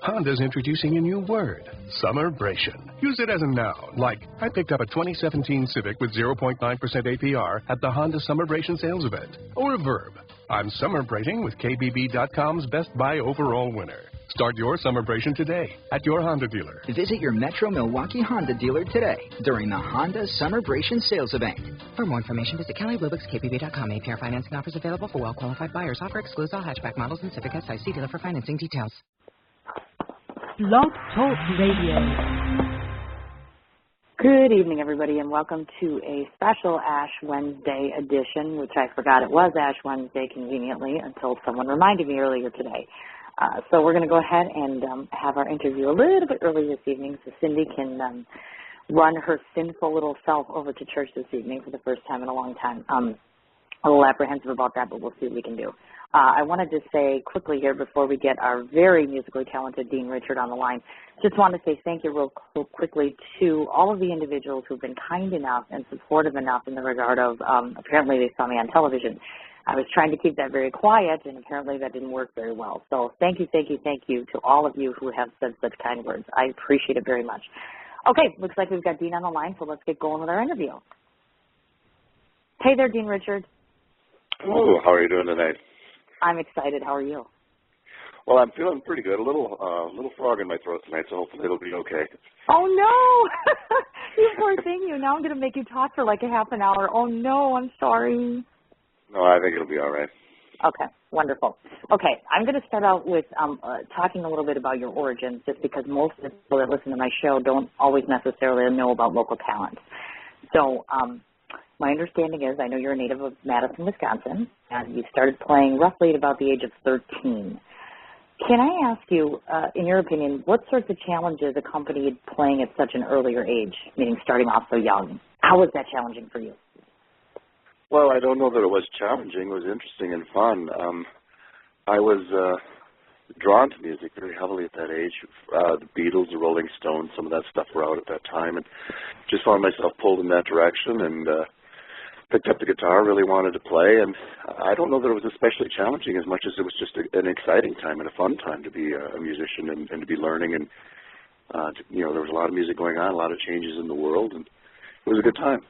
Honda's introducing a new word, summerbration. Use it as a noun, like, I picked up a 2017 Civic with 0.9% APR at the Honda Summerbration sales event. Or a verb, I'm summerbrating with KBB.com's Best Buy overall winner. Start your summerbration today at your Honda dealer. Visit your Metro Milwaukee Honda dealer today during the Honda Summerbration sales event. For more information, visit KellyBluebooks.KBB.com. APR financing offers available for well-qualified buyers. Offer excludes all hatchback models and Civic SI. See dealer for financing details. Blog Talk Radio. Good evening, everybody, and welcome to a special Ash Wednesday edition, which I forgot it was Ash Wednesday conveniently until someone reminded me earlier today. So we're going to go ahead and have our interview a little bit early this evening so Cindy can run her sinful little self over to church this evening for the first time in a long time. A little apprehensive about that, but we'll see what we can do. I wanted to say quickly here before we get our very musically talented Dean Richard on the line, just want to say thank you real quickly to all of the individuals who've been kind enough and supportive enough in the regard of, apparently they saw me on television. I was trying to keep that very quiet, and apparently that didn't work very well. So thank you to all of you who have said such kind words. I appreciate it very much. Okay, looks like we've got Dean on the line, so let's get going with our interview. Hey there, Dean Richard. Hello, how are you doing tonight? I'm excited. How are you? Well, I'm feeling pretty good. A little frog in my throat tonight, so hopefully it'll be okay. Oh, no! You poor thing, you. Now I'm going to make you talk for like a half an hour. Oh, no, I'm sorry. No, I think it'll be all right. Okay, wonderful. Okay, I'm going to start out with talking a little bit about your origins, just because most of the people that listen to my show don't always necessarily know about local talent. So my understanding is, I know you're a native of Madison, Wisconsin, and you started playing roughly at about the age of 13. Can I ask you, in your opinion, what sorts of challenges accompanied playing at such an earlier age, meaning starting off so young? How was that challenging for you? Well, I don't know that it was challenging. It was interesting and fun. I was drawn to music very heavily at that age. The Beatles, the Rolling Stones, some of that stuff were out at that time, and just found myself pulled in that direction and picked up the guitar, really wanted to play, and I don't know that it was especially challenging as much as it was just an exciting time and a fun time to be a musician and to be learning, and there was a lot of music going on, a lot of changes in the world, and it was a good time.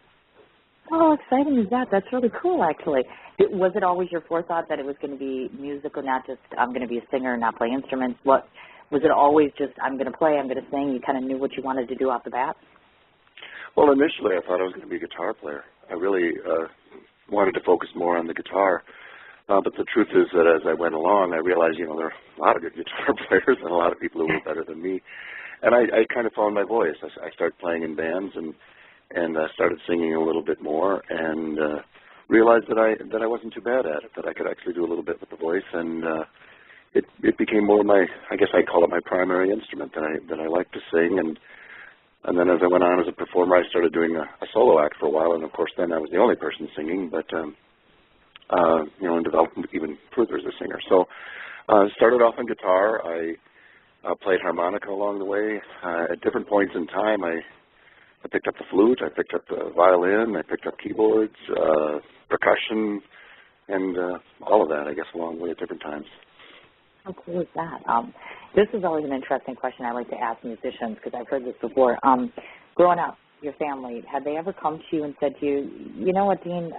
Oh, exciting is that? That's really cool, actually. Was it always your forethought that it was going to be musical, not just I'm going to be a singer and not play instruments? Was it always just I'm going to play, I'm going to sing? You kind of knew what you wanted to do off the bat? Well, initially I thought I was going to be a guitar player. I really wanted to focus more on the guitar. But the truth is that as I went along, I realized, there are a lot of good guitar players and a lot of people who were better than me. And I kind of found my voice. I started playing in bands and started singing a little bit more and realized that I wasn't too bad at it, that I could actually do a little bit with the voice. And it became more my, I guess I'd call it my primary instrument, that I like to sing. And then as I went on as a performer, I started doing a solo act for a while, and of course then I was the only person singing, but, and developed even further as a singer. So I started off on guitar. I played harmonica along the way. At different points in time, I picked up the flute, I picked up the violin, I picked up keyboards, percussion, and all of that, I guess, along the way at different times. How cool is that? This is always an interesting question I like to ask musicians because I've heard this before. Growing up, your family, had they ever come to you and said to you, you know what, Dean,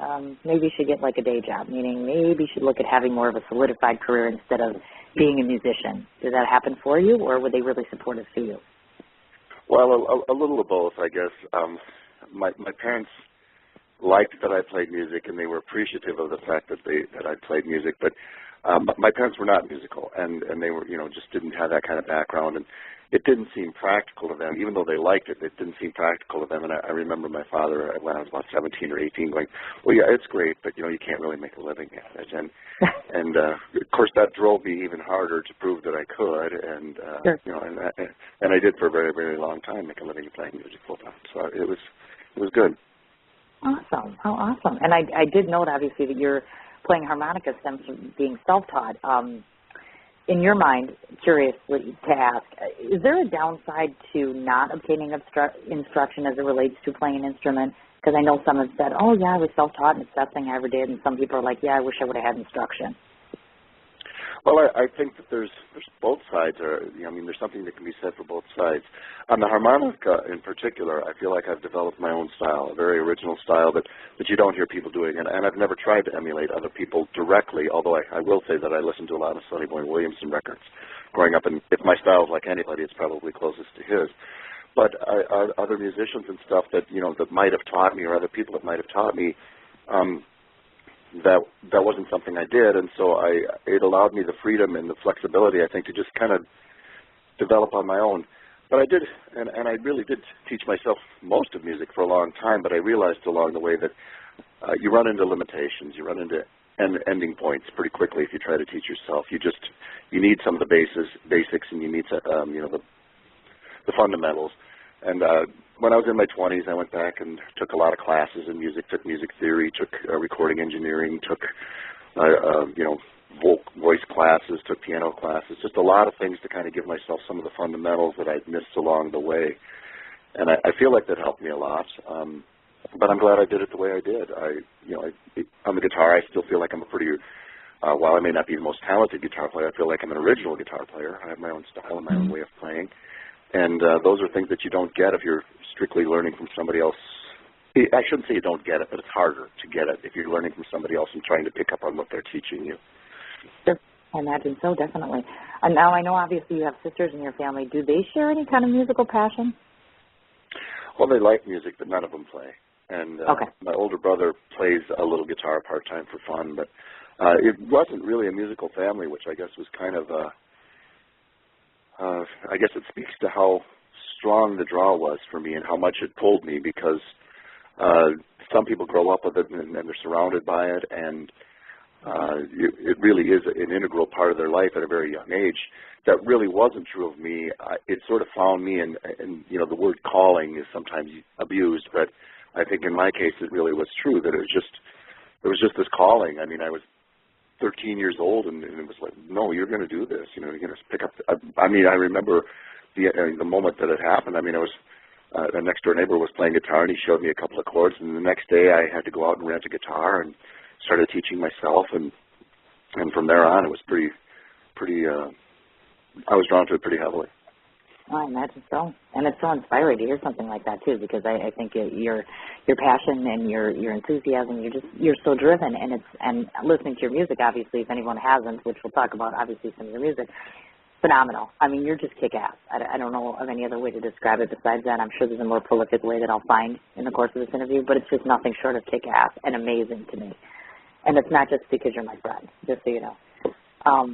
maybe you should get like a day job, meaning maybe you should look at having more of a solidified career instead of being a musician? Did that happen for you, or were they really supportive to you? Well, a little of both, I guess. My parents liked that I played music, and they were appreciative of the fact that I played music, but my parents were not musical, and they were, just didn't have that kind of background, and it didn't seem practical to them. Even though they liked it, it didn't seem practical to them. And I remember my father, when I was about 17 or 18, going, well, yeah, it's great, but, you can't really make a living at it. And of course, that drove me even harder to prove that I could. And, sure. And I did for a very, very long time make a living playing music full time. So it was good. Awesome. How awesome. And I did note, obviously, that you're playing harmonica stems from being self-taught. In your mind, curiously to ask, is there a downside to not obtaining instruction as it relates to playing an instrument? Because I know some have said, oh, yeah, I was self-taught and it's the best thing I ever did. And some people are like, yeah, I wish I would have had instruction. Well, I think that there's both sides. There's something that can be said for both sides. On the harmonica in particular, I feel like I've developed my own style, a very original style that you don't hear people doing. And I've never tried to emulate other people directly, although I will say that I listened to a lot of Sonny Boy Williamson records growing up, and if my style is like anybody, it's probably closest to his. But other musicians and stuff that might have taught me, or other people that might have taught me, that wasn't something I did, and so it allowed me the freedom and the flexibility, I think, to just kind of develop on my own. But I did, and I really did teach myself most of music for a long time, but I realized along the way that you run into limitations, you run into ending points pretty quickly if you try to teach yourself. You need some of the basics, and you need the fundamentals. And when I was in my 20s, I went back and took a lot of classes in music, took music theory, took recording engineering, took voice classes, took piano classes, just a lot of things to kind of give myself some of the fundamentals that I'd missed along the way. And I feel like that helped me a lot. But I'm glad I did it the way I did. On the guitar, I still feel like I'm a pretty, while I may not be the most talented guitar player, I feel like I'm an original guitar player. I have my own style and my own way of playing. And those are things that you don't get if you're strictly learning from somebody else. I shouldn't say you don't get it, but it's harder to get it if you're learning from somebody else and trying to pick up on what they're teaching you. Sure. I imagine so, definitely. And now I know obviously you have sisters in your family. Do they share any kind of musical passion? Well, they like music, but none of them play. And my older brother plays a little guitar part-time for fun, but it wasn't really a musical family, which I guess was kind of I guess it speaks to how strong the draw was for me and how much it pulled me, because some people grow up with it and they're surrounded by it, and it really is an integral part of their life at a very young age. That really wasn't true of me. It sort of found me, and the word calling is sometimes abused, but I think in my case it really was true, that it was just this calling. I mean, I was 13 years old, and it was like, no, you're going to do this. You're going to pick up. I remember the moment that it happened. I mean, I was a next door neighbor was playing guitar, and he showed me a couple of chords, and the next day I had to go out and rent a guitar and started teaching myself, and from there on it was pretty. I was drawn to it pretty heavily. I imagine so, and it's so inspiring to hear something like that too, because I think your passion and your enthusiasm, you're so driven, and listening to your music, obviously, if anyone hasn't, which we'll talk about, obviously, some of your music, phenomenal. I mean, you're just kick-ass. I don't know of any other way to describe it besides that. I'm sure there's a more prolific way that I'll find in the course of this interview, but it's just nothing short of kick-ass and amazing to me. And it's not just because you're my friend, just so you know.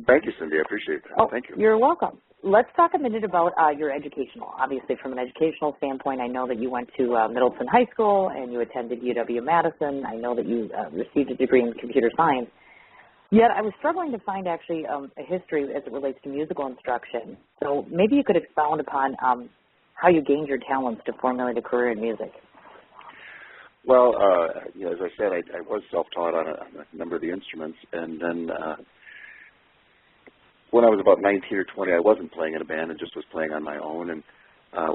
Thank you, Cindy. I appreciate that. Oh, thank you. You're welcome. Let's talk a minute about your educational. Obviously, from an educational standpoint, I know that you went to Middleton High School and you attended UW-Madison. I know that you received a degree in computer science. Yet I was struggling to find actually a history as it relates to musical instruction. So maybe you could expound upon how you gained your talents to formulate a career in music. Well, as I said, I was self-taught on a number of the instruments, and then when I was about 19 or 20, I wasn't playing in a band and just was playing on my own. And I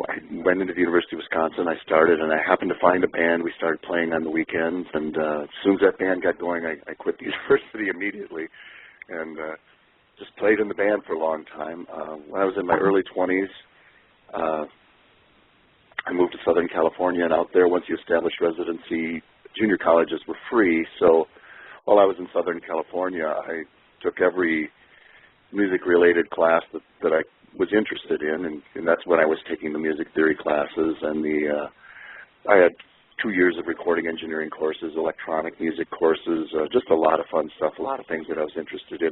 went into the University of Wisconsin. I started, and I happened to find a band. We started playing on the weekends, and as soon as that band got going, I quit the university immediately and just played in the band for a long time. When I was in my early 20s, I moved to Southern California, and out there, once you establish residency, junior colleges were free. So while I was in Southern California, I took every music-related class that I was interested in, and that's when I was taking the music theory classes, and I had 2 years of recording engineering courses, electronic music courses, just a lot of fun stuff, a lot of things that I was interested in.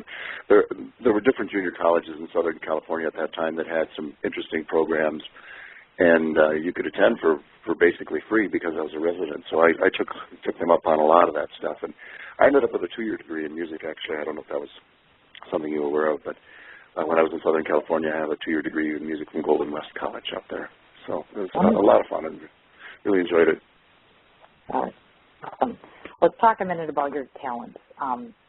There were different junior colleges in Southern California at that time that had some interesting programs, and you could attend for basically free because I was a resident. So I took them up on a lot of that stuff, and I ended up with a 2-year degree in music, actually. I don't know if that was something you were aware of, but when I was in Southern California, I have a 2-year degree in music from Golden West College up there. So it was a lot of fun, and really enjoyed it. All right. Awesome. Let's talk a minute about your talents.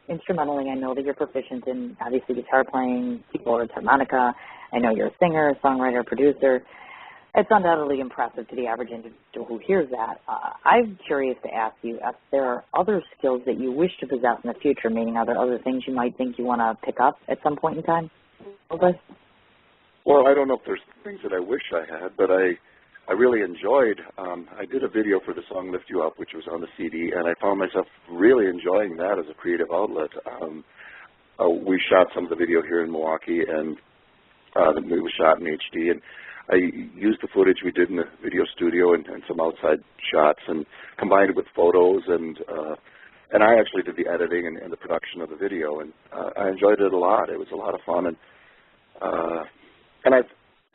Instrumentally, I know that you're proficient in, obviously, guitar playing, keyboards, harmonica. I know you're a singer, songwriter, producer. It's undoubtedly impressive to the average individual who hears that. I'm curious to ask you if there are other skills that you wish to possess in the future, meaning are there other things you might think you want to pick up at some point in time? Okay. Well, I don't know if there's things that I wish I had, but I really enjoyed, I did a video for the song Lift You Up, which was on the CD, and I found myself really enjoying that as a creative outlet. We shot some of the video here in Milwaukee, and the movie was shot in HD, and I used the footage we did in the video studio and some outside shots and combined it with photos, and I actually did the editing and the production of the video, and I enjoyed it a lot. It was a lot of fun, and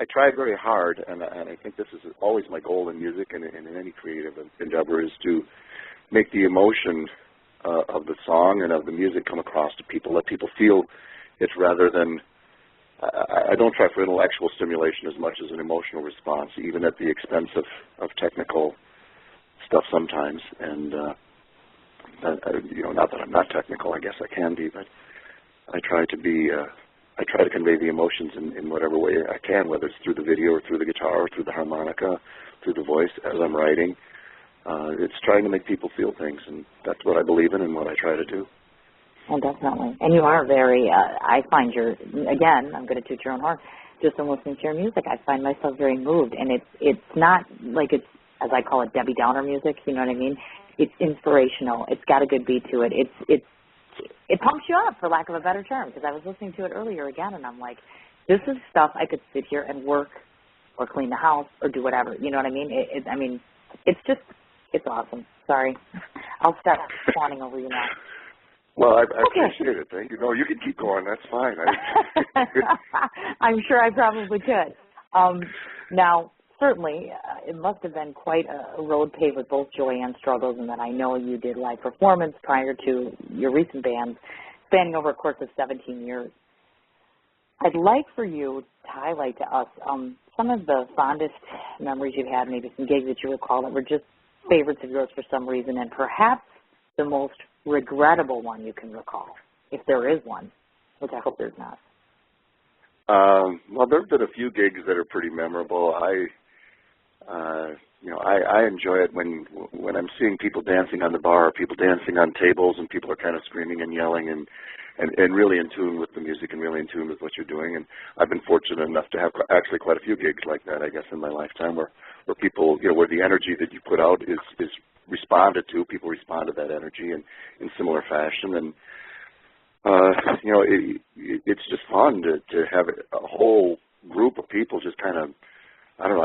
I tried very hard, and I think this is always my goal in music and in any creative endeavor, is to make the emotion of the song and of the music come across to people, let people feel it rather than, I don't try for intellectual stimulation as much as an emotional response, even at the expense of technical stuff sometimes. And, not that I'm not technical, I guess I can be, but I try to convey the emotions in whatever way I can, whether it's through the video or through the guitar or through the harmonica, through the voice as I'm writing. It's trying to make people feel things, and that's what I believe in and what I try to do. Well, definitely. And you are very, I find again, I'm going to toot your own horn, just in listening to your music, I find myself very moved. And it's not like it's, as I call it, Debbie Downer music, you know what I mean? It's inspirational. It's got a good beat to it. It pumps you up, for lack of a better term, because I was listening to it earlier again, and I'm like, this is stuff I could sit here and work or clean the house or do whatever. You know what I mean? It's awesome. Sorry. I'll stop fawning over you now. Well, I appreciate it. Thank you. No, you can keep going. That's fine. I'm sure I probably could. Now, certainly, it must have been quite a road paved with both joy and struggles, and that I know you did live performance prior to your recent band, spanning over a course of 17 years. I'd like for you to highlight to us some of the fondest memories you've had, maybe some gigs that you recall that were just favorites of yours for some reason, and perhaps the most regrettable one you can recall, if there is one, which I hope there's not. Well, there have been a few gigs that are pretty memorable. I enjoy it when I'm seeing people dancing on the bar, people dancing on tables, and people are kind of screaming and yelling and really in tune with the music and really in tune with what you're doing. And I've been fortunate enough to have actually quite a few gigs like that, I guess, in my lifetime, where people, where the energy that you put out is responded to. People respond to that energy in similar fashion, and it's just fun to have a whole group of people just kind of, I don't know,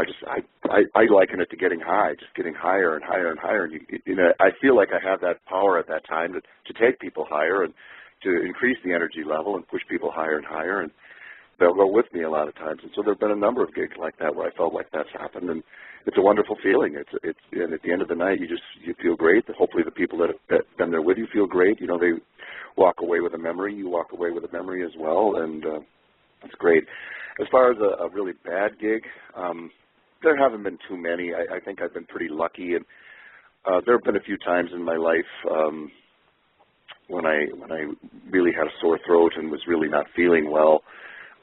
I liken it to getting high, just getting higher and higher and higher. And I feel like I have that power at that time to take people higher and to increase the energy level and push people higher and higher, and they'll go with me a lot of times. And so there have been a number of gigs like that where I felt like that's happened, and it's a wonderful feeling. And at the end of the night, you feel great. Hopefully the people that have been there with you feel great. They walk away with a memory. You walk away with a memory as well, and it's great. As far as a really bad gig, there haven't been too many. I think I've been pretty lucky, and there have been a few times in my life when I really had a sore throat and was really not feeling well.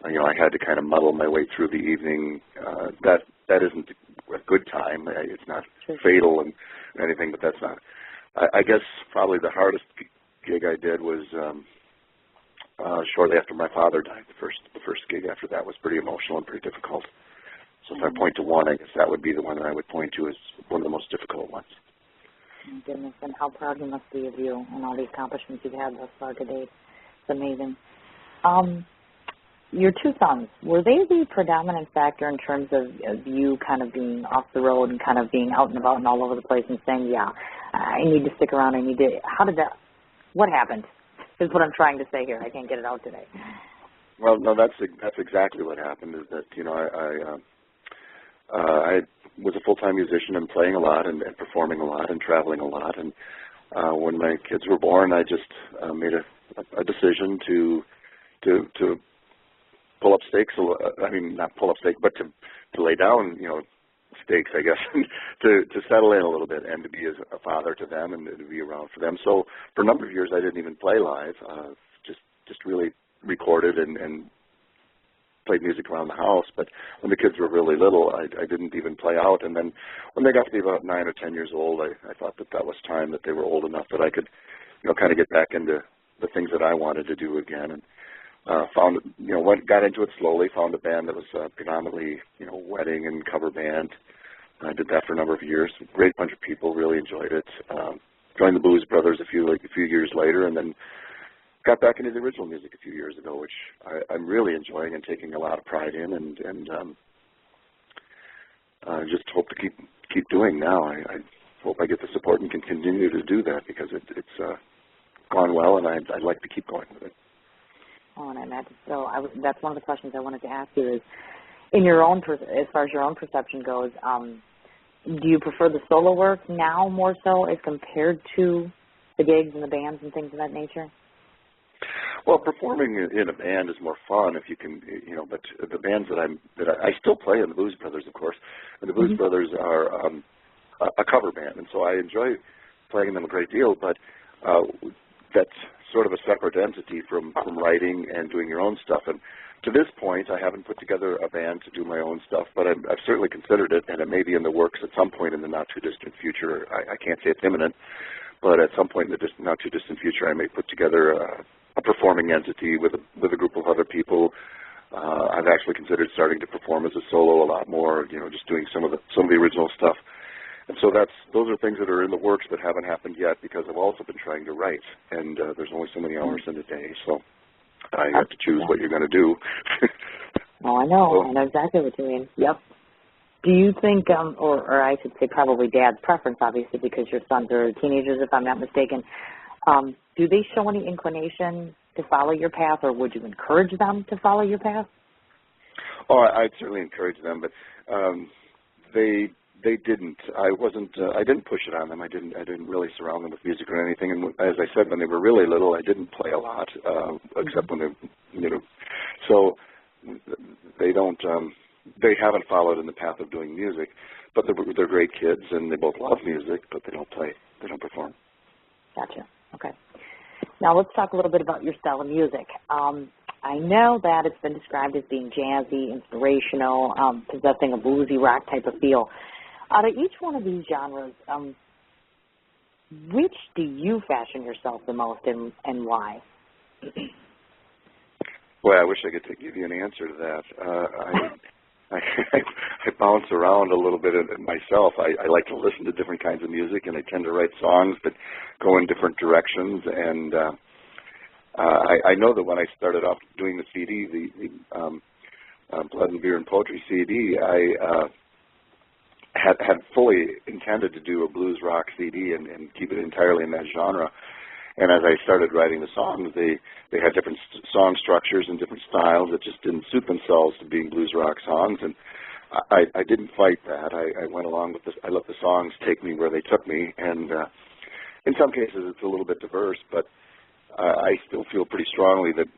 I had to kind of muddle my way through the evening. That isn't a good time. It's not fatal and anything, but that's not. I guess probably the hardest gig I did was shortly after my father died. The first gig after that was pretty emotional and pretty difficult. So if I point to one, I guess that would be the one that I would point to as one of the most difficult ones. My goodness, and how proud you must be of you and all the accomplishments you've had thus far to date. It's amazing. Your two sons, were they the predominant factor in terms of you kind of being off the road and kind of being out and about and all over the place and saying, yeah, I need to stick around, what happened is what I'm trying to say here. I can't get it out today. Well, no, that's exactly what happened, is that, I was a full-time musician and playing a lot and performing a lot and traveling a lot. And when my kids were born, I just made a decision to pull up stakes. I mean, not pull up stakes, but to lay down, stakes, I guess, to settle in a little bit and to be a father to them and to be around for them. So for a number of years, I didn't even play live. Just really recorded and played music around the house, but when the kids were really little, I didn't even play out. And then when they got to be about 9 or 10 years old, I thought that was time that they were old enough that I could, kind of get back into the things that I wanted to do again. And got into it slowly, found a band that was predominantly, wedding and cover band. I did that for a number of years. Great bunch of people, really enjoyed it. Joined the Booze Brothers a few years later, and then got back into the original music a few years ago, which I'm really enjoying and taking a lot of pride in, and just hope to keep doing now. I hope I get the support and can continue to do that because it's gone well, and I'd like to keep going with it. Oh, and I imagine so. That's one of the questions I wanted to ask you is, in your own, as far as your own perception goes, do you prefer the solo work now more so as compared to the gigs and the bands and things of that nature? Well, performing in a band is more fun if you can, but the bands that I still play in the Booze Brothers, of course, and the Booze Brothers are a cover band, and so I enjoy playing them a great deal, but that's sort of a separate entity from writing and doing your own stuff. And to this point, I haven't put together a band to do my own stuff, but I've certainly considered it, and it may be in the works at some point in the not-too-distant future. I can't say it's imminent, but at some point in the not-too-distant future, I may put together a performing entity with a group of other people. I've actually considered starting to perform as a solo a lot more, just doing some of the original stuff. And so those are things that are in the works that haven't happened yet because I've also been trying to write, and there's only so many hours in a day, so I have to choose what you're going to do. Oh, I know. I know exactly what you mean. Yep. Do you think, or I should say probably Dad's preference, obviously, because your sons are teenagers, if I'm not mistaken, do they show any inclination to follow your path, or would you encourage them to follow your path? Oh, I'd certainly encourage them, but they didn't. I didn't push it on them. I didn't really surround them with music or anything. And as I said, when they were really little, I didn't play a lot, except when they, So they don't. They haven't followed in the path of doing music, but they're great kids, and they both love music, but they don't play. They don't perform. Gotcha. Okay. Now let's talk a little bit about your style of music. I know that it's been described as being jazzy, inspirational, possessing a bluesy rock type of feel. Out of each one of these genres, which do you fashion yourself the most and why? Boy, I wish I could give you an answer to that. I bounce around a little bit myself. I like to listen to different kinds of music, and I tend to write songs that go in different directions. And I know that when I started off doing the CD, the Blood and Beer and Poetry CD, I had fully intended to do a blues rock CD and keep it entirely in that genre. And as I started writing the songs, they had different song structures and different styles that just didn't suit themselves to being blues rock songs. And I didn't fight that. I went along with this. I let the songs take me where they took me. And in some cases, it's a little bit diverse, but I still feel pretty strongly that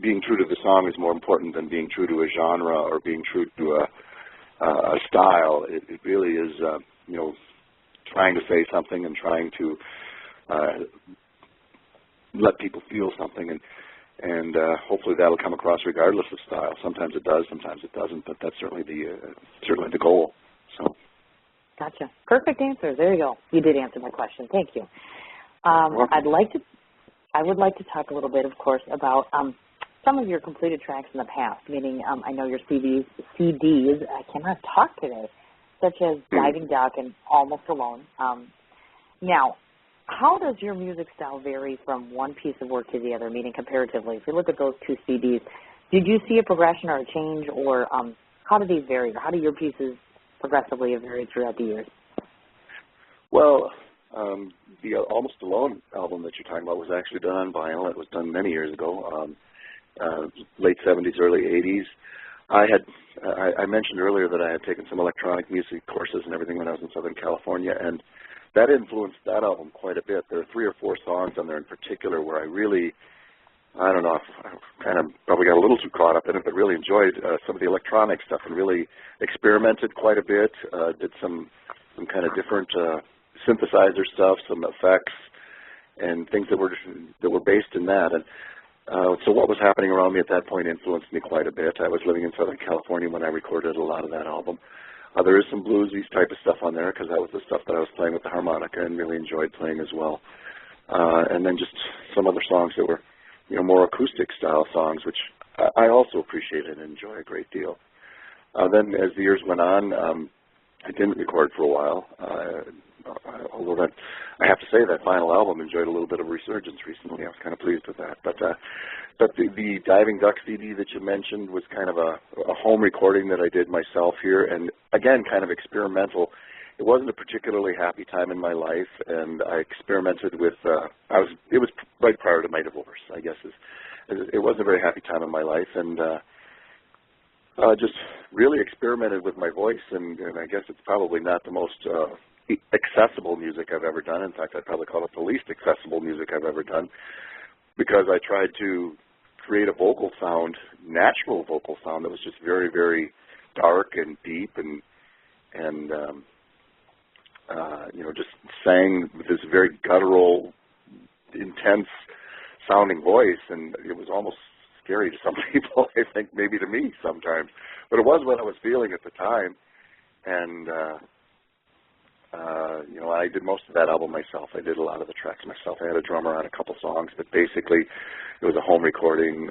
being true to the song is more important than being true to a genre or being true to a style. It really is, trying to say something and trying to let people feel something, and hopefully that'll come across regardless of style. Sometimes it does, sometimes it doesn't, but that's certainly the goal. So. Gotcha. Perfect answer. There you go. You did answer my question. Thank you. I would like to talk a little bit, of course, about some of your completed tracks in the past, meaning I know your CDs, I cannot talk today, such as Diving Duck and Almost Alone. Now, how does your music style vary from one piece of work to the other, meaning comparatively? If you look at those two CDs, did you see a progression or a change, or how do these vary, or how do your pieces progressively have varied throughout the years? Well, the Almost Alone album that you're talking about was actually done on vinyl. It was done many years ago, late 70s, early 80s. I mentioned earlier that I had taken some electronic music courses and everything when I was in Southern California, and that influenced that album quite a bit. There are 3 or 4 songs on there in particular where I really, I don't know, I kind of probably got a little too caught up in it, but really enjoyed some of the electronic stuff and really experimented quite a bit, did some kind of different synthesizer stuff, some effects, and things that were based in that. And So what was happening around me at that point influenced me quite a bit. I was living in Southern California when I recorded a lot of that album. There is some bluesy type of stuff on there because that was the stuff that I was playing with the harmonica and really enjoyed playing as well. And then just some other songs that were, more acoustic style songs, which I also appreciated and enjoy a great deal. Then as the years went on, I didn't record for a while. Although that, I have to say that final album enjoyed a little bit of resurgence recently. I was kind of pleased with that. But the Diving Duck CD that you mentioned was kind of a home recording that I did myself here, and again, kind of experimental. It wasn't a particularly happy time in my life, and I experimented with. It was right prior to my divorce, I guess. It wasn't a very happy time in my life, and just really experimented with my voice, and I guess it's probably not the most accessible music I've ever done. In fact, I'd probably call it the least accessible music I've ever done, because I tried to create a vocal sound, natural vocal sound that was just very, very dark and deep and just sang with this very guttural, intense sounding voice, and it was almost scary to some people, I think, maybe to me sometimes. But it was what I was feeling at the time, and I did most of that album myself. I did a lot of the tracks myself. I had a drummer on a couple songs, but basically it was a home recording.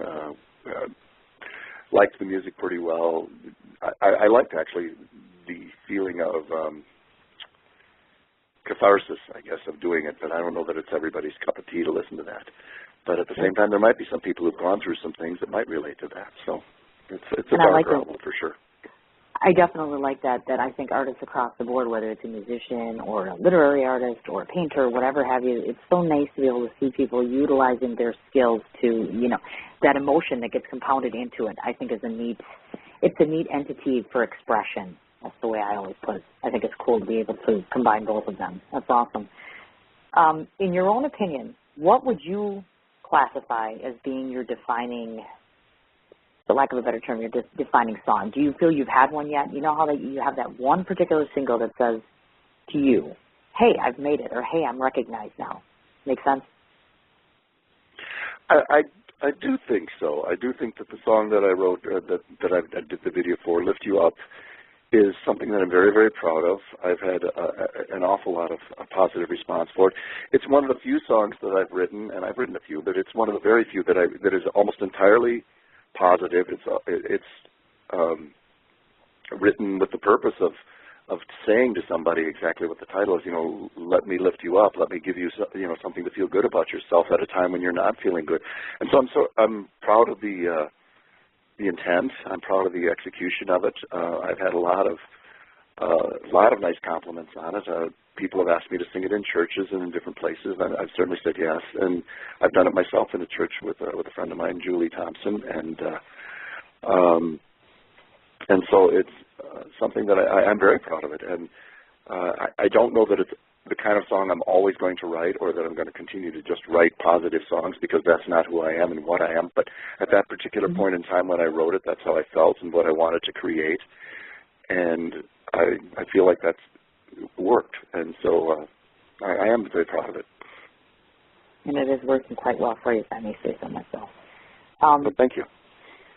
Liked the music pretty well. I liked, actually, the feeling of catharsis, I guess, of doing it, but I don't know that it's everybody's cup of tea to listen to that. But at the same time, there might be some people who've gone through some things that might relate to that. So it's a darker album for sure. I definitely like that I think artists across the board, whether it's a musician or a literary artist or a painter, whatever have you, it's so nice to be able to see people utilizing their skills to, that emotion that gets compounded into it, I think is a neat entity for expression. That's the way I always put it. I think it's cool to be able to combine both of them. That's awesome. In your own opinion, what would you classify as being your defining, for lack of a better term, your defining song? Do you feel you've had one yet? You know how you have that one particular single that says to you, hey, I've made it, or hey, I'm recognized now. Make sense? I do think so. I do think that the song that I wrote, that I did the video for, Lift You Up, is something that I'm very, very proud of. I've had an awful lot of positive response for it. It's one of the few songs that I've written, and I've written a few, but it's one of the very few that is almost entirely positive. It's written with the purpose of saying to somebody exactly what the title is. Let me lift you up. Let me give you something to feel good about yourself at a time when you're not feeling good. And so I'm proud of the intent. I'm proud of the execution of it. I've had a lot of nice compliments on it. People have asked me to sing it in churches and in different places. I've certainly said yes, and I've done it myself in a church with a friend of mine, Julie Thompson, and so it's something that I'm very proud of it. And I don't know that it's the kind of song I'm always going to write, or that I'm going to continue to just write positive songs, because that's not who I am and what I am. But at that particular point in time when I wrote it, that's how I felt and what I wanted to create. And I feel like that's worked. And so I am very proud of it. And it is working quite well for you, if I may say so myself. But thank you.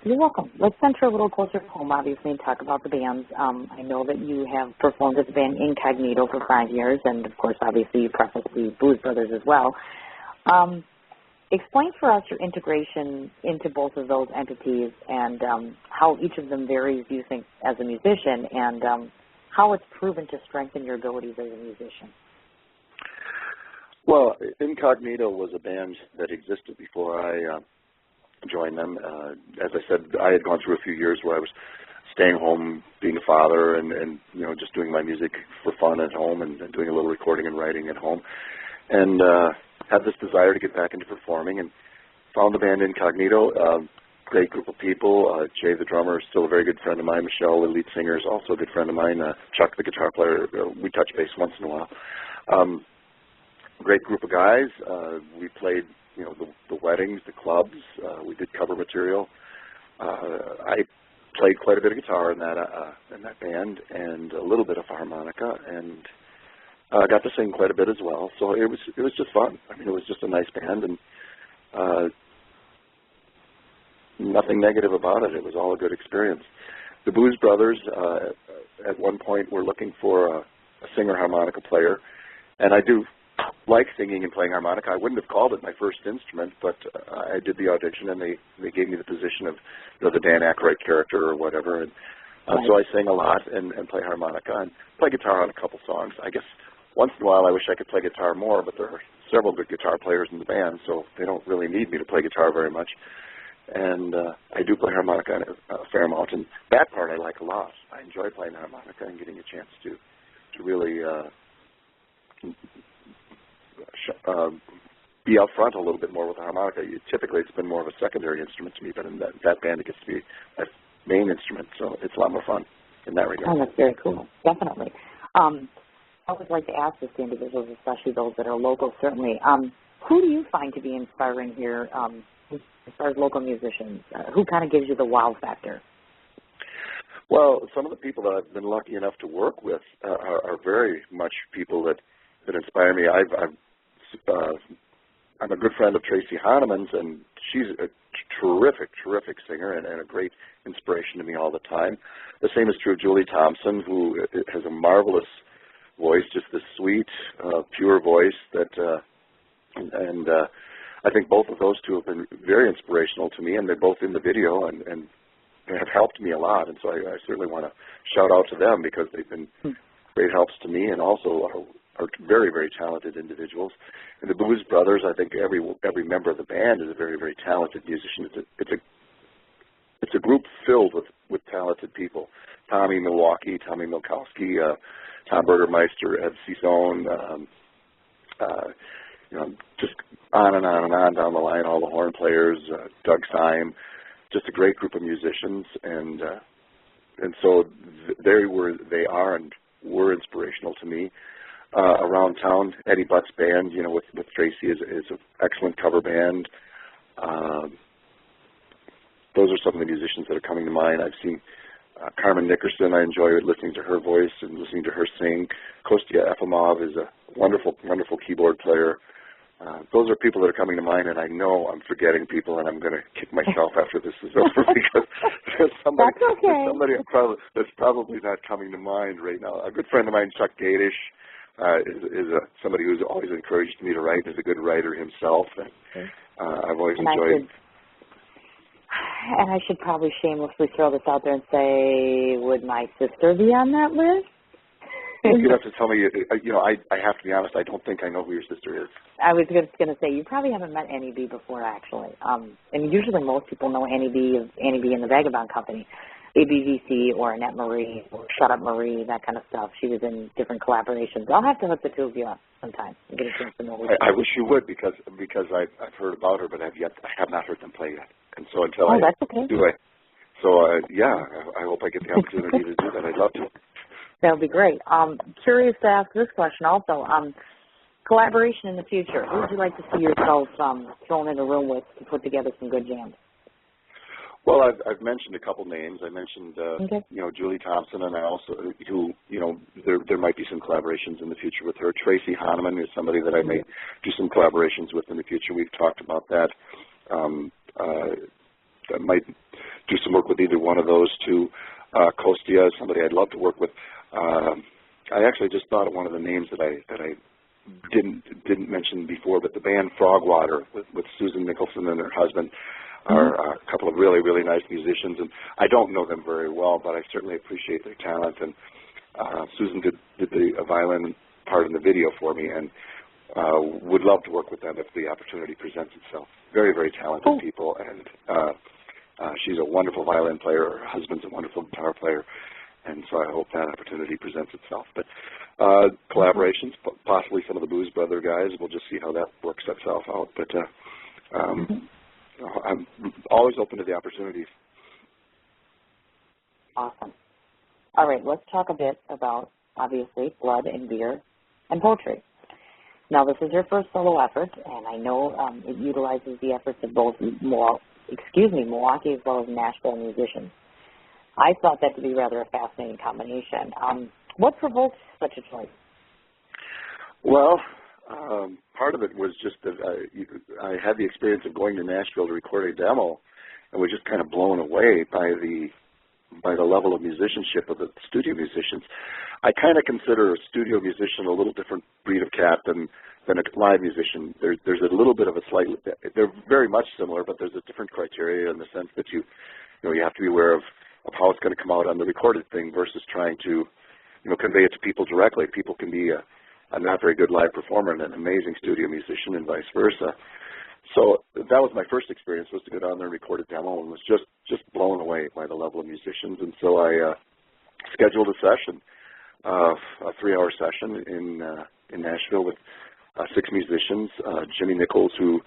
You're welcome. Let's venture a little closer to home, obviously, and talk about the bands. I know that you have performed with the band Incognito for 5 years, and, of course, obviously, you prefaced the Booze Brothers as well. Explain for us your integration into both of those entities and how each of them varies, you think, as a musician, and how it's proven to strengthen your abilities as a musician. Well, Incognito was a band that existed before I joined them. As I said, I had gone through a few years where I was staying home, being a father, and just doing my music for fun at home, and doing a little recording and writing at home, and had this desire to get back into performing, and found the band Incognito. Great group of people. Jay, the drummer, is still a very good friend of mine. Michelle, the lead singer, is also a good friend of mine. Chuck, the guitar player, we touch base once in a while. Great group of guys. We played the weddings, the clubs. We did cover material. I played quite a bit of guitar in that band, and a little bit of harmonica, and I got to sing quite a bit as well. So it was just fun. I mean, it was just a nice band, and nothing negative about it. It was all a good experience. The Booze Brothers, at one point, were looking for a singer harmonica player, and I do like singing and playing harmonica. I wouldn't have called it my first instrument, but I did the audition, and they gave me the position of the Dan Aykroyd character or whatever, and so I sing a lot and play harmonica and play guitar on a couple songs. I guess once in a while I wish I could play guitar more, but there are several good guitar players in the band, so they don't really need me to play guitar very much. And I do play harmonica a fair amount, and that part I like a lot. I enjoy playing the harmonica and getting a chance to really be out front a little bit more with the harmonica. Typically it's been more of a secondary instrument to me, but in that band it gets to be my main instrument, so it's a lot more fun in that regard. Oh, that's very cool. Definitely. I would like to ask this to individuals, especially those that are local, certainly. Who do you find to be inspiring here as far as local musicians? Who kind of gives you the wow factor? Well, some of the people that I've been lucky enough to work with are very much people that inspire me. I'm a good friend of Tracy Hahnemann's, and she's a terrific singer and a great inspiration to me all the time. The same is true of Julie Thompson, who has a marvelous voice, just this sweet, pure voice that, and I think both of those two have been very inspirational to me, and they're both in the video and have helped me a lot, and so I certainly want to shout out to them because they've been great helps to me and also are very, very talented individuals. And the Booze Brothers, I think every member of the band is a very, very talented musician. It's a group filled with talented people. Tommy Milwaukee, Tommy Milkowski, Tom Burgermeister, Ed Cizone, just on and on and on down the line, all the horn players, Doug Syme, just a great group of musicians, and so they are and were inspirational to me. Around town, Eddie Butt's band, with Tracy is an excellent cover band. Those are some of the musicians that are coming to mind. I've seen Carmen Nickerson. I enjoy listening to her voice and listening to her sing. Kostya Efimov is a wonderful, wonderful keyboard player. Those are people that are coming to mind, and I know I'm forgetting people, and I'm going to kick myself after this is over because there's somebody that's probably not coming to mind right now. A good friend of mine, Chuck Gadish, is somebody who's always encouraged me to write. Is a good writer himself, and I've always enjoyed. And I should probably shamelessly throw this out there and say, would my sister be on that list? Well, you'd have to tell me. I have to be honest. I don't think I know who your sister is. I was just going to say, you probably haven't met Annie B before, actually. And usually most people know Annie B and the Vagabond Company, ABVC or Annette Marie or Shut Up Marie, that kind of stuff. She was in different collaborations. I'll have to hook the two of you up sometime and get a chance to know her. I wish you would because I've heard about her, but I have not heard them play yet. And so until that's okay. do it. So, I hope I get the opportunity to do that. I'd love to. That would be great. Curious to ask this question also. Collaboration in the future. Who would you like to see yourself thrown in a room with to put together some good jams? Well, I've mentioned a couple names. I mentioned, Julie Thompson, and I also, there might be some collaborations in the future with her. Tracy Hahnemann is somebody that I may do some collaborations with in the future. We've talked about that. I might do some work with either one of those two. Kostya is somebody I'd love to work with. I actually just thought of one of the names that I didn't mention before, but the band Frogwater with Susan Nicholson and her husband are a couple of really, really nice musicians, and I don't know them very well, but I certainly appreciate their talent. And Susan did the violin part in the video for me, and would love to work with them if the opportunity presents itself. Very, very talented people, and she's a wonderful violin player. Her husband's a wonderful guitar player, and so I hope that opportunity presents itself. But collaborations, possibly some of the Booze Brother guys. We'll just see how that works itself out. But I'm always open to the opportunities. Awesome. All right, let's talk a bit about, obviously, blood and beer and poetry. Now, this is your first solo effort, and I know it utilizes the efforts of both Milwaukee as well as Nashville musicians. I thought that to be rather a fascinating combination. What provoked such a choice? Well, part of it was just that I had the experience of going to Nashville to record a demo, and was just kind of blown away by the level of musicianship of the studio musicians. I kind of consider a studio musician a little different breed of cat than a live musician. There's a little bit of a they're very much similar, but there's a different criteria in the sense that you have to be aware of how it's going to come out on the recorded thing versus trying to, convey it to people directly. People can be a not very good live performer and an amazing studio musician and vice versa. So that was my first experience, was to go down there and record a demo, and was just blown away by the level of musicians. And so I scheduled a session, a 3-hour session in Nashville with 6 musicians. Jimmy Nichols, who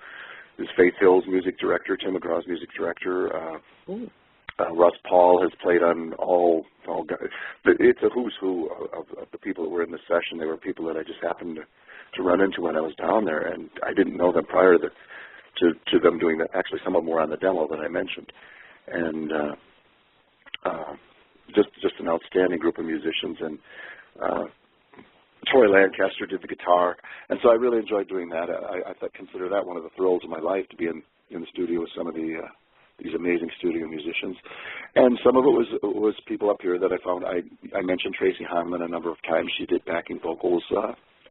is Faith Hill's music director, Tim McGraw's music director. Russ Paul has played on all guys. It's a who's who of the people that were in the session. They were people that I just happened to run into when I was down there, and I didn't know them prior to them doing that. Actually, some of them were on the demo that I mentioned, and just an outstanding group of musicians. And Troy Lancaster did the guitar, and so I really enjoyed doing that. I consider that one of the thrills of my life, to be in the studio with some of these amazing studio musicians. And some of it was people up here that I found. I mentioned Tracy Hanman a number of times. She did backing vocals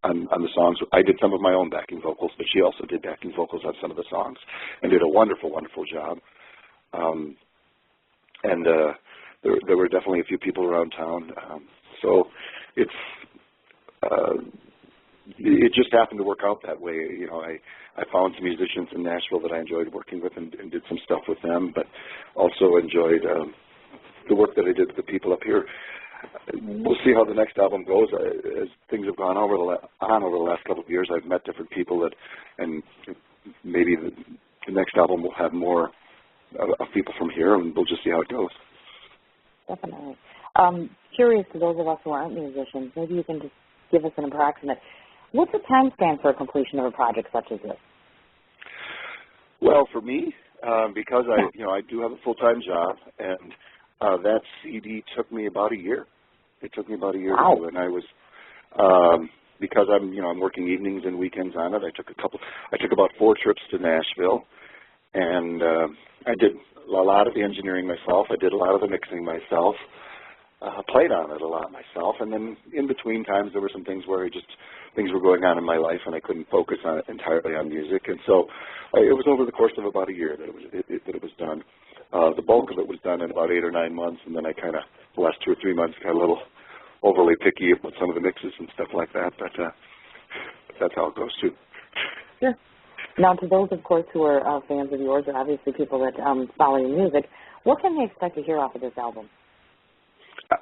on the songs. I did some of my own backing vocals, but she also did backing vocals on some of the songs and did a wonderful, wonderful job. There were definitely a few people around town. So it just happened to work out that way. I found some musicians in Nashville that I enjoyed working with and did some stuff with them, but also enjoyed the work that I did with the people up here. We'll see how the next album goes. As things have gone over the last couple of years, I've met different people and maybe the next album will have more of people from here, and we'll just see how it goes. Definitely. Curious to those of us who aren't musicians, maybe you can just give us an approximate. What's the time span for a completion of a project such as this? Well, for me, because I do have a full-time job, and that CD took me about a year. It took me about a year to do, and I was because I'm working evenings and weekends on it. I took about 4 trips to Nashville, and I did a lot of the engineering myself. I did a lot of the mixing myself. Played on it a lot myself, and then in between times there were some things where things were going on in my life and I couldn't focus on it entirely on music, and so it was over the course of about a year that it was done. The bulk of it was done in about 8 or 9 months, and then I kind of the last 2 or 3 months got a little overly picky about some of the mixes and stuff like that, but that's how it goes too. Sure. Now, to those, of course, who are fans of yours, or obviously people that follow your music, what can they expect to hear off of this album?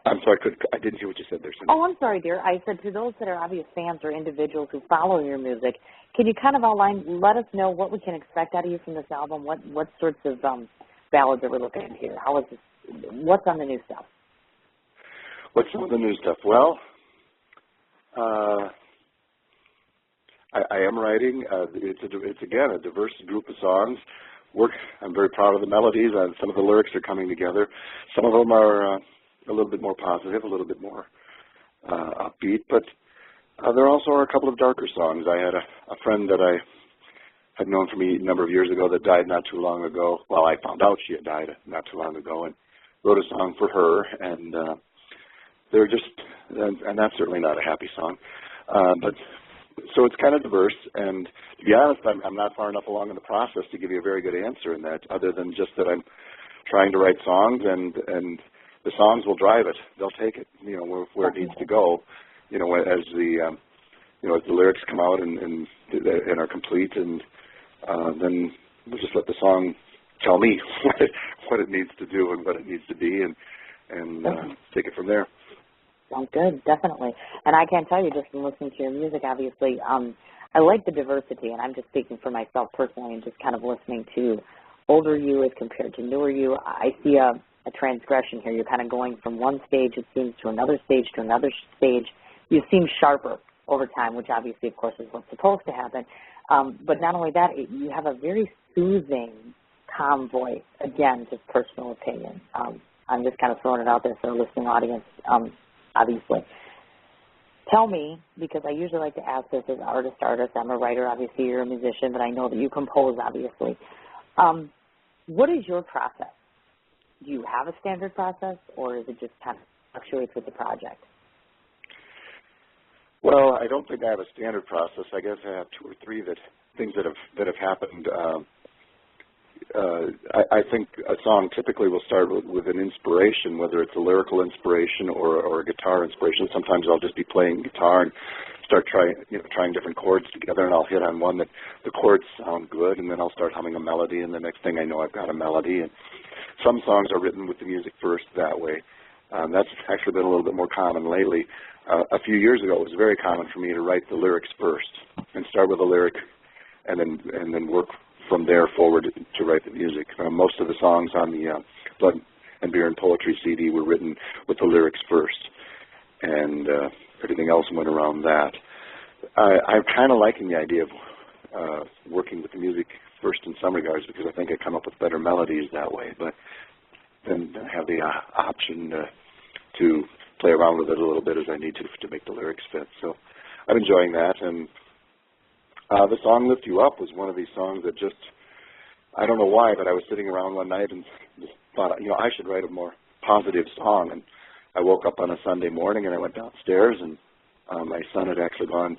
I'm sorry, I didn't hear what you said there, Cindy. Oh, I'm sorry, dear. I said to those that are obvious fans or individuals who follow your music, can you kind of let us know what we can expect out of you from this album? What sorts of ballads are we looking at here? What's on the new stuff? What's on the new stuff? Well, I am writing. It's again a diverse group of songs. I'm very proud of the melodies, and some of the lyrics are coming together. Some of them are a little bit more positive, a little bit more upbeat, but there also are a couple of darker songs. I had a friend that I had known from a number of years ago that died not too long ago. Well, I found out she had died not too long ago, and wrote a song for her, and they're and that's certainly not a happy song. But so it's kind of diverse, and to be honest, I'm not far enough along in the process to give you a very good answer in that, other than just that I'm trying to write songs, and the songs will drive it. They'll take it, where it needs to go. As the lyrics come out and are complete, and then we'll just let the song tell me what it needs to do and what it needs to be, and take it from there. Sounds good, definitely. And I can tell you, just from listening to your music, obviously, I like the diversity, and I'm just speaking for myself personally, and just kind of listening to older you as compared to newer you. I see a transgression here. You're kind of going from one stage, it seems, to another stage, to another stage. You seem sharper over time, which obviously, of course, is what's supposed to happen. But not only that, you have a very soothing, calm voice. Again, just personal opinion. I'm just kind of throwing it out there for a listening audience, obviously. Tell me, because I usually like to ask this as artist. I'm a writer, obviously you're a musician, but I know that you compose, obviously. What is your process? Do you have a standard process, or is it just kind of fluctuates with the project? Well, I don't think I have a standard process. I guess I have two or three things that have happened. I think a song typically will start with an inspiration, whether it's a lyrical inspiration or a guitar inspiration. Sometimes I'll just be playing guitar and start trying different chords together, and I'll hit on one that the chords sound good, and then I'll start humming a melody, and the next thing I know, I've got a melody. And some songs are written with the music first that way. That's actually been a little bit more common lately. A few years ago, it was very common for me to write the lyrics first and start with a lyric, and then work from there forward to write the music. Most of the songs on the Blood and Beer and Poetry CD were written with the lyrics first, and everything else went around that. I'm kind of liking the idea of working with the music first in some regards, because I think I come up with better melodies that way, but then I have the option to play around with it a little bit as I need to make the lyrics fit. So I'm enjoying that. And the song Lift You Up was one of these songs that just, I don't know why, but I was sitting around one night and just thought, I should write a more positive song. And I woke up on a Sunday morning and I went downstairs, and my son had actually gone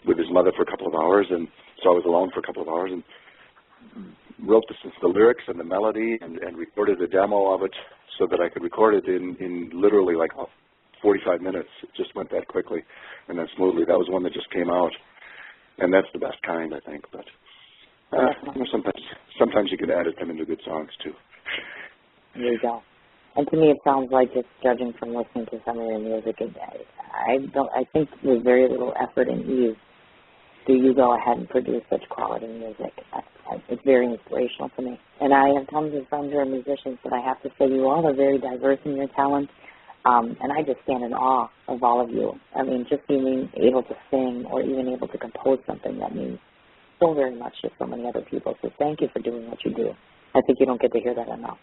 with his mother for a couple of hours, and so I was alone for a couple of hours and wrote the lyrics and the melody and recorded a demo of it so that I could record it in literally like 45 minutes. It just went that quickly and that smoothly. That was one that just came out, and that's the best kind, I think. But sometimes you can edit them into good songs too. There you go. And to me, it sounds like, just judging from listening to some of your music, I think with very little effort and ease, do you go ahead and produce such quality music. It's very inspirational to me. And I have tons of friends who are musicians, but I have to say you all are very diverse in your talent. And I just stand in awe of all of you. I mean, just being able to sing or even able to compose something, that means so very much to so many other people. So thank you for doing what you do. I think you don't get to hear that enough.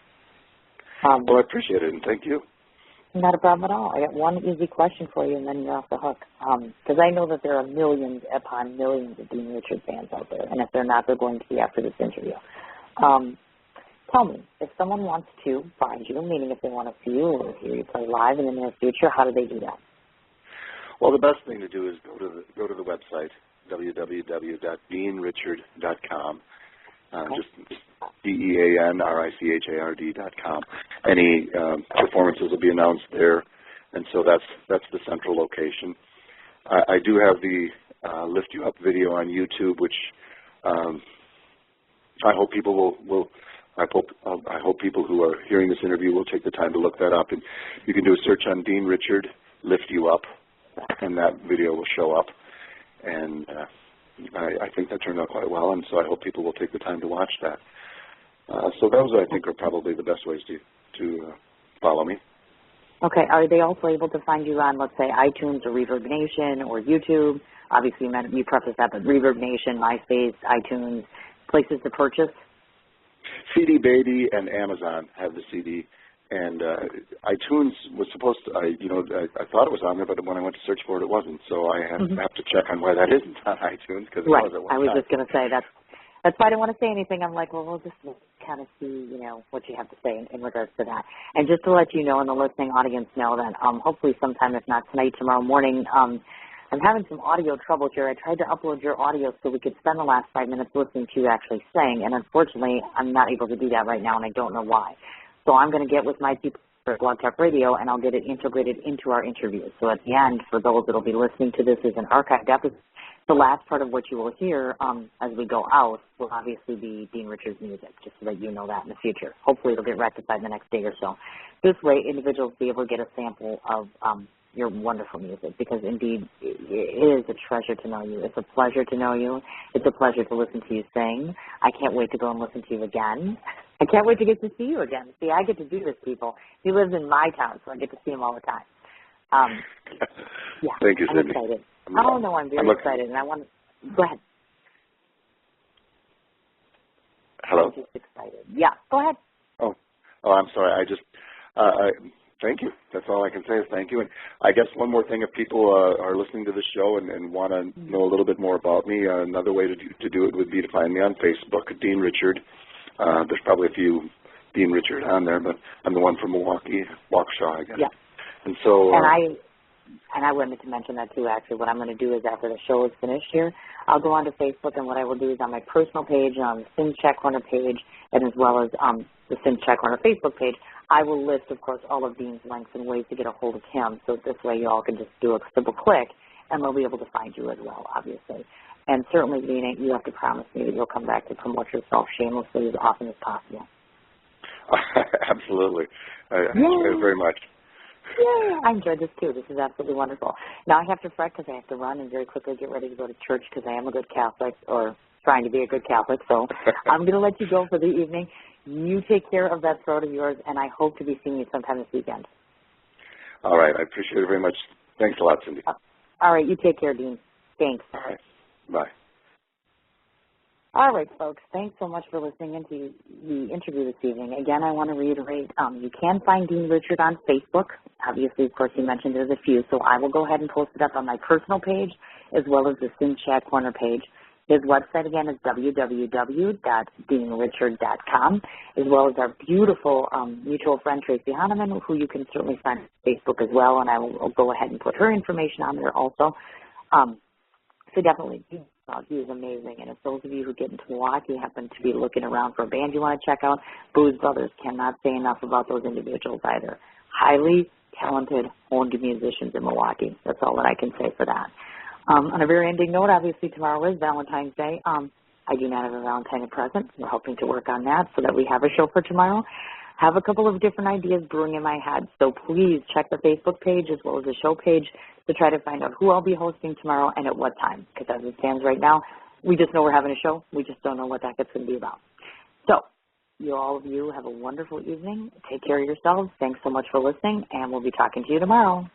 Well, I appreciate it, and thank you. Not a problem at all. I got one easy question for you, and then you're off the hook. Because I know that there are millions upon millions of Dean Richard fans out there, and if they're not, they're going to be after this interview. Tell me, if someone wants to find you, meaning if they want to see you or hear you play live in the near future, how do they do that? Well, the best thing to do is go to the website, www.deanrichard.com. Just DEANRICHARD.com. Any performances will be announced there, and so that's the central location. I do have the Lift You Up video on YouTube, which I hope people will. I hope people who are hearing this interview will take the time to look that up, and you can do a search on Dean Richard Lift You Up, and that video will show up. And I think that turned out quite well, and so I hope people will take the time to watch that. So those, I think, are probably the best ways to follow me. Okay. Are they also able to find you on, let's say, iTunes or Reverb Nation or YouTube? Obviously, you prefaced that, but Reverb Nation, MySpace, iTunes, places to purchase? CD Baby and Amazon have the CD. And iTunes was supposed to, I thought it was on there, but when I went to search for it, it wasn't. So I have to check on why that isn't on iTunes, because it was at one time. I was just going to say that's why I didn't want to say anything. I'm like, well, we'll just kind of see, what you have to say in regards to that. And just to let you know, and the listening audience know that hopefully sometime, if not tonight, tomorrow morning, I'm having some audio trouble here. I tried to upload your audio so we could spend the last 5 minutes listening to you actually sing, and unfortunately, I'm not able to do that right now, and I don't know why. So I'm going to get with my people at Blog Talk Radio, and I'll get it integrated into our interview. So at the end, for those that will be listening to this as an archived episode, the last part of what you will hear as we go out will obviously be Dean Richard's music, just so that you know that in the future. Hopefully it'll get rectified the next day or so. This way, individuals will be able to get a sample of your wonderful music, because indeed it is a treasure to know you. It's a pleasure to know you. It's a pleasure to listen to you sing. I can't wait to go and listen to you again. I can't wait to get to see you again. See, I get to do this, people. He lives in my town, so I get to see him all the time. Yeah, thank you, I'm Cindy. excited. I'm very excited, and I want to go ahead. Hello? I'm just excited. Yeah, go ahead. Oh, I'm sorry. Thank you. That's all I can say is thank you. And I guess one more thing, if people are listening to this show and want to know a little bit more about me, another way to do it would be to find me on Facebook, Dean Richard, There's probably a few Dean Richard on there, but I'm the one from Milwaukee, Waukesha, I guess. Yeah. And so... And I wanted to mention that too, actually. What I'm going to do is after the show is finished here, I'll go onto Facebook, and what I will do is on my personal page, on the Sin Chat Corner page, and as well as the Sin Chat Corner Facebook page, I will list, of course, all of Dean's links and ways to get a hold of him. So this way you all can just do a simple click, and they'll be able to find you as well, obviously. And certainly, Dean, you have to promise me that you'll come back to promote yourself shamelessly as often as possible. Absolutely. I enjoy it very much. Yeah, I enjoyed this too. This is absolutely wonderful. Now I have to fret because I have to run and very quickly get ready to go to church because I am a good Catholic, or trying to be a good Catholic. So I'm going to let you go for the evening. You take care of that throat of yours, and I hope to be seeing you sometime this weekend. All right. I appreciate it very much. Thanks a lot, Cindy. All right. You take care, Dean. Thanks. All right. Bye. All right, folks, thanks so much for listening into the interview this evening. Again, I want to reiterate, you can find Dean Richard on Facebook. Obviously, of course, you mentioned there's a few, so I will go ahead and post it up on my personal page as well as the Sin Chat Corner page. His website, again, is www.deanrichard.com, as well as our beautiful mutual friend, Tracy Hahnemann, who you can certainly find on Facebook as well, and I will go ahead and put her information on there also. So definitely, he is amazing. And if those of you who get into Milwaukee happen to be looking around for a band you want to check out, Booze Brothers, cannot say enough about those individuals either. Highly talented, honed musicians in Milwaukee. That's all that I can say for that. On a very ending note, obviously tomorrow is Valentine's Day. I do not have a Valentine present. We're hoping to work on that so that we have a show for tomorrow. Have a couple of different ideas brewing in my head, so please check the Facebook page as well as the show page to try to find out who I'll be hosting tomorrow and at what time, because as it stands right now, we just know we're having a show. We just don't know what that going to be about. So all of you have a wonderful evening. Take care of yourselves. Thanks so much for listening, and we'll be talking to you tomorrow.